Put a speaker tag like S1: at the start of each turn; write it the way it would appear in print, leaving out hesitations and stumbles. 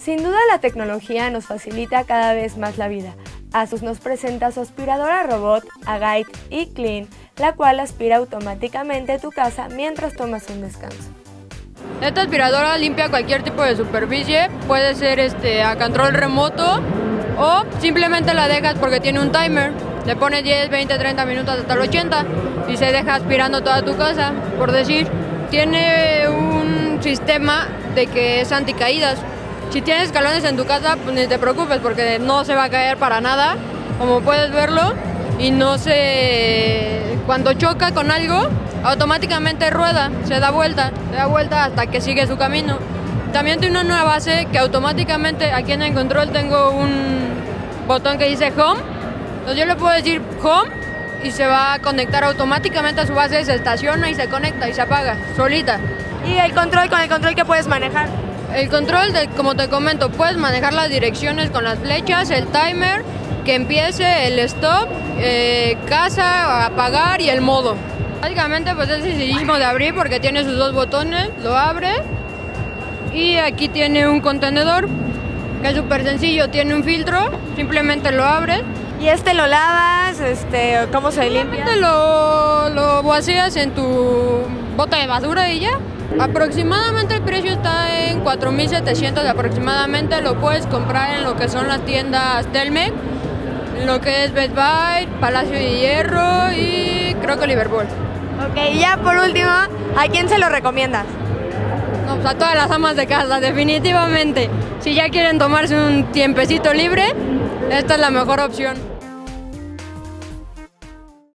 S1: Sin duda la tecnología nos facilita cada vez más la vida. Asus nos presenta su aspiradora robot Agait eClean, la cual aspira automáticamente tu casa mientras tomas un descanso.
S2: Esta aspiradora limpia cualquier tipo de superficie, puede ser a control remoto o simplemente la dejas porque tiene un timer. Le pones 10, 20, 30 minutos hasta el 80 y se deja aspirando toda tu casa, por decir. Tiene un sistema de que es anticaídas. Si tienes escalones en tu casa, pues ni te preocupes porque no se va a caer para nada, como puedes verlo, y cuando choca con algo, automáticamente rueda, se da vuelta hasta que sigue su camino. También tiene una base que automáticamente, aquí en el control tengo un botón que dice Home, entonces yo le puedo decir Home y se va a conectar automáticamente a su base, se estaciona y se conecta y se apaga, solita.
S1: ¿Y el control, con el control qué puedes manejar?
S2: El control, como te comento, puedes manejar las direcciones con las flechas, el timer, que empiece, el stop, casa, apagar y el modo. Básicamente pues es sencillísimo de abrir porque tiene sus dos botones, lo abre y aquí tiene un contenedor que es súper sencillo, tiene un filtro, simplemente lo abres.
S1: ¿Y lo lavas? ¿Cómo se limpia?
S2: Lo vacías en tu bote de basura y ya. Aproximadamente el precio está en 4,700 aproximadamente, lo puedes comprar en lo que son las tiendas Telmex, en lo que es Best Buy, Palacio de Hierro y creo que Liverpool.
S1: Ok, y ya por último, ¿a quién se lo recomiendas?
S2: No, pues a todas las amas de casa, definitivamente. Si ya quieren tomarse un tiempecito libre, esta es la mejor opción.